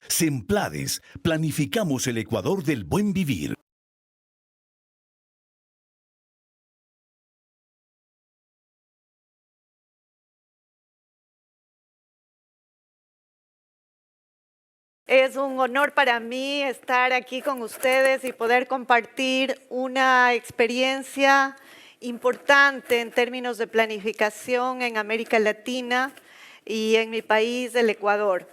Semplades, planificamos el Ecuador del buen vivir. Es un honor para mí estar aquí con ustedes y poder compartir una experiencia importante en términos de planificación en América Latina y en mi país, el Ecuador.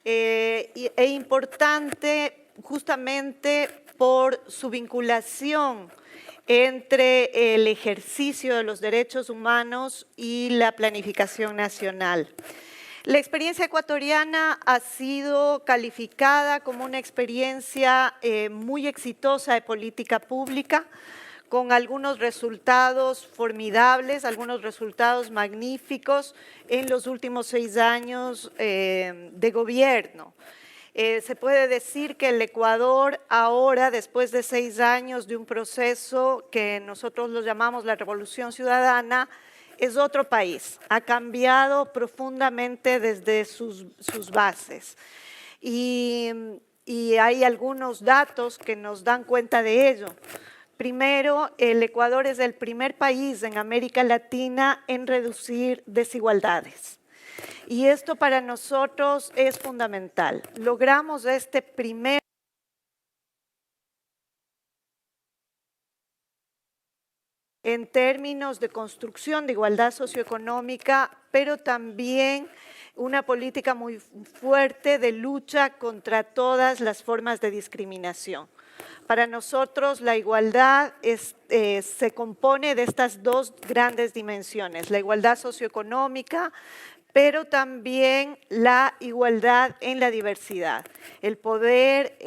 E importante justamente por su vinculación entre el ejercicio de los derechos humanos y la planificación nacional. La experiencia ecuatoriana ha sido calificada como una experiencia muy exitosa de política pública, con algunos resultados formidables, algunos resultados magníficos en los últimos 6 años de gobierno. Se puede decir que el Ecuador ahora, después de 6 años de un proceso que nosotros lo llamamos la Revolución Ciudadana, es otro país, ha cambiado profundamente desde sus bases. Y hay algunos datos que nos dan cuenta de ello. Primero, el Ecuador es el primer país en América Latina en reducir desigualdades. Y esto para nosotros es fundamental. Logramos este primer en términos de construcción de igualdad socioeconómica, pero también una política muy fuerte de lucha contra todas las formas de discriminación. Para nosotros la igualdad se compone de estas dos grandes dimensiones, la igualdad socioeconómica, pero también la igualdad en la diversidad, el poder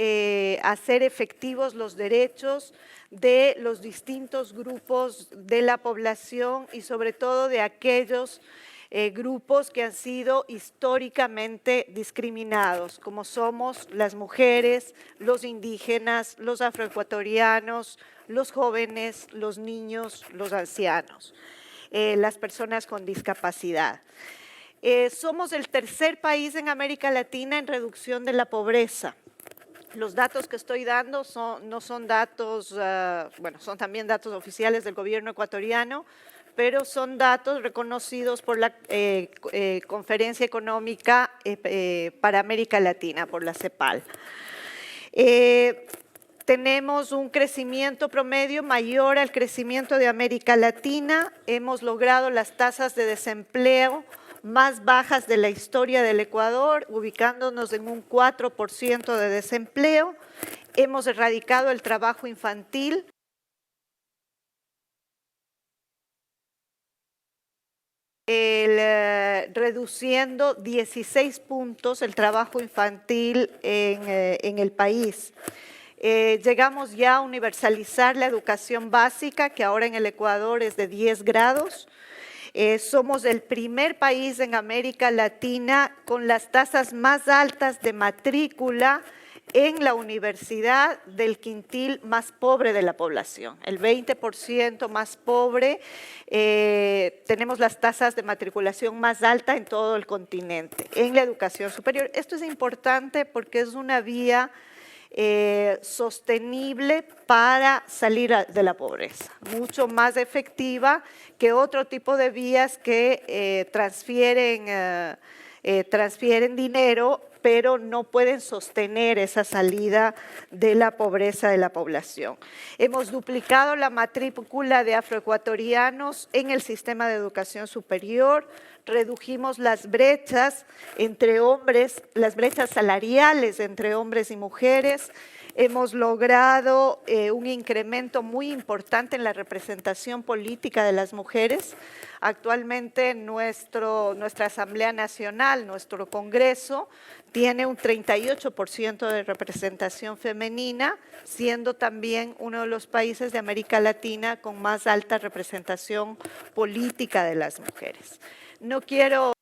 hacer efectivos los derechos de los distintos grupos de la población y sobre todo de aquellos grupos que han sido históricamente discriminados, como somos las mujeres, los indígenas, los afroecuatorianos, los jóvenes, los niños, los ancianos, las personas con discapacidad. Somos el tercer país en América Latina en reducción de la pobreza. Los datos que estoy dando no son datos, bueno, son también datos oficiales del gobierno ecuatoriano, pero son datos reconocidos por la Conferencia Económica para América Latina, por la CEPAL. Tenemos un crecimiento promedio mayor al crecimiento de América Latina. Hemos logrado las tasas de desempleo más bajas de la historia del Ecuador, ubicándonos en un 4% de desempleo. Hemos erradicado el trabajo infantil. Reduciendo 16 puntos el trabajo infantil en el país. Llegamos ya a universalizar la educación básica, que ahora en el Ecuador es de 10 grados. Somos el primer país en América Latina con las tasas más altas de matrícula en la universidad del quintil más pobre de la población, el 20% más pobre. Tenemos las tasas de matriculación más altas en todo el continente, en la educación superior. Esto es importante porque es una vía sostenible para salir de la pobreza, mucho más efectiva que otro tipo de vías que transfieren dinero, pero no pueden sostener esa salida de la pobreza de la población. Hemos duplicado la matrícula de afroecuatorianos en el sistema de educación superior, redujimos las brechas entre hombres, las brechas salariales entre hombres y mujeres. Hemos logrado un incremento muy importante en la representación política de las mujeres. Actualmente nuestra Asamblea Nacional, nuestro Congreso, tiene un 38% de representación femenina, siendo también uno de los países de América Latina con más alta representación política de las mujeres. No quiero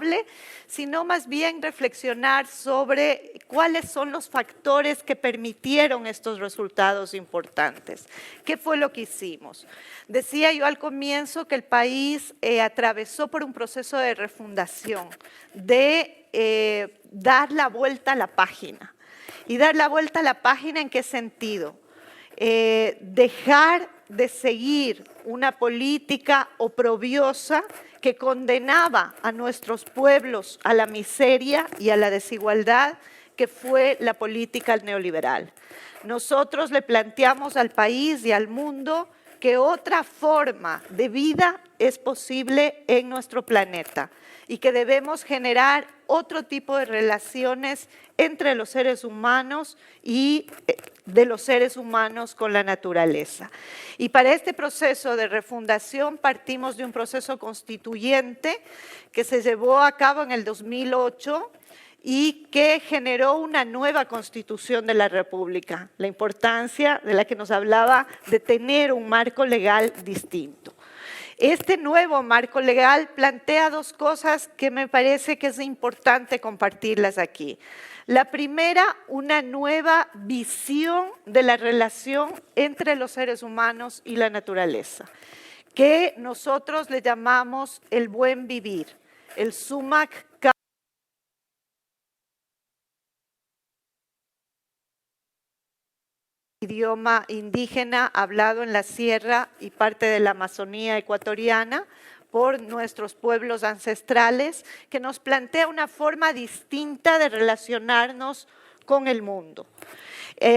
inevitable, sino más bien reflexionar sobre cuáles son los factores que permitieron estos resultados importantes. ¿Qué fue lo que hicimos? Decía yo al comienzo que el país atravesó por un proceso de refundación, de dar la vuelta a la página. ¿Y dar la vuelta a la página en qué sentido? Dejar de seguir una política oprobiosa que condenaba a nuestros pueblos a la miseria y a la desigualdad, que fue la política neoliberal. Nosotros le planteamos al país y al mundo que otra forma de vida es posible en nuestro planeta y que debemos generar otro tipo de relaciones entre los seres humanos y de los seres humanos con la naturaleza. Y para este proceso de refundación partimos de un proceso constituyente que se llevó a cabo en el 2008 y que generó una nueva constitución de la República, la importancia de la que nos hablaba de tener un marco legal distinto. Este nuevo marco legal plantea dos cosas que me parece que es importante compartirlas aquí. La primera, una nueva visión de la relación entre los seres humanos y la naturaleza, que nosotros le llamamos el buen vivir, el sumac idioma indígena hablado en la sierra y parte de la Amazonía ecuatoriana por nuestros pueblos ancestrales, que nos plantea una forma distinta de relacionarnos con el mundo.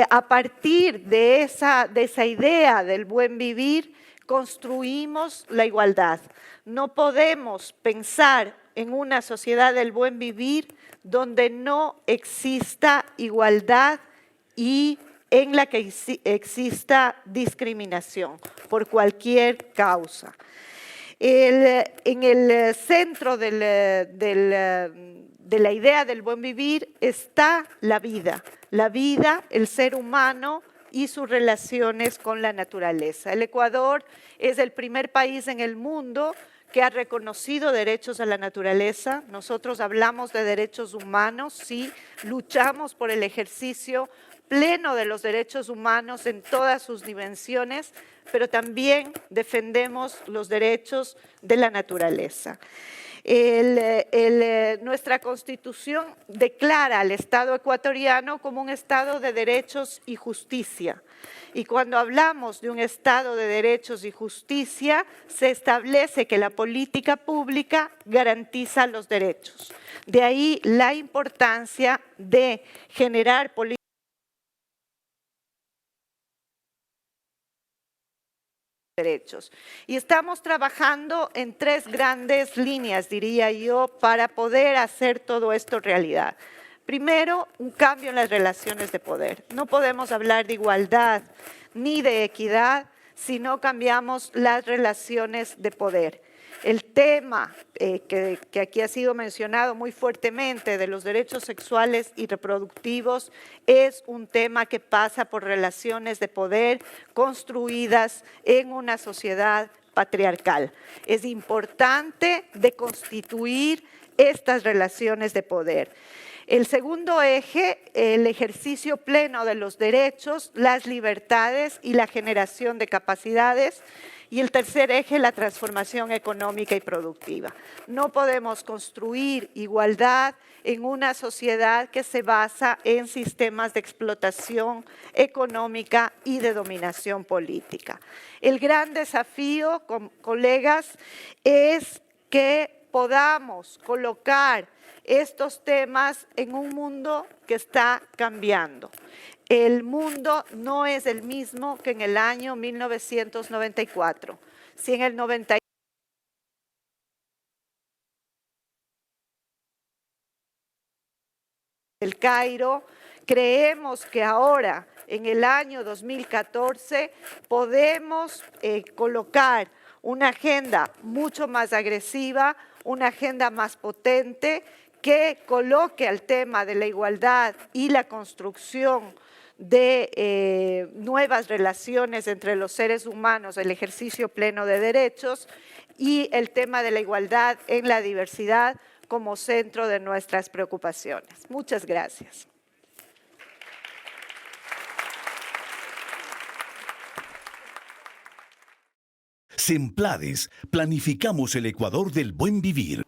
A partir de esa idea del buen vivir, construimos la igualdad. No podemos pensar en una sociedad del buen vivir donde no exista igualdad y en la que exista discriminación por cualquier causa. En el centro de la idea del buen vivir está la vida, el ser humano y sus relaciones con la naturaleza. El Ecuador es el primer país en el mundo que ha reconocido derechos a la naturaleza. Nosotros hablamos de derechos humanos, sí, luchamos por el ejercicio pleno de los derechos humanos en todas sus dimensiones, pero también defendemos los derechos de la naturaleza. Nuestra Constitución declara al Estado ecuatoriano como un Estado de derechos y justicia. Y cuando hablamos de un Estado de derechos y justicia, se establece que la política pública garantiza los derechos. De ahí la importancia de generar políticas derechos. Y estamos trabajando en tres grandes líneas, diría yo, para poder hacer todo esto realidad. Primero, un cambio en las relaciones de poder. No podemos hablar de igualdad ni de equidad si no cambiamos las relaciones de poder. El tema que aquí ha sido mencionado muy fuertemente de los derechos sexuales y reproductivos es un tema que pasa por relaciones de poder construidas en una sociedad patriarcal. Es importante deconstituir estas relaciones de poder. El segundo eje, el ejercicio pleno de los derechos, las libertades y la generación de capacidades. Y el tercer eje, la transformación económica y productiva. No podemos construir igualdad en una sociedad que se basa en sistemas de explotación económica y de dominación política. El gran desafío, colegas, es que podamos colocar estos temas en un mundo que está cambiando. El mundo no es el mismo que en el año 1994. Si en el 90 del Cairo, creemos que ahora, en el año 2014, podemos colocar una agenda mucho más agresiva, una agenda más potente, que coloque al tema de la igualdad y la construcción de nuevas relaciones entre los seres humanos, el ejercicio pleno de derechos y el tema de la igualdad en la diversidad como centro de nuestras preocupaciones. Muchas gracias. Semplades, planificamos el Ecuador del buen vivir.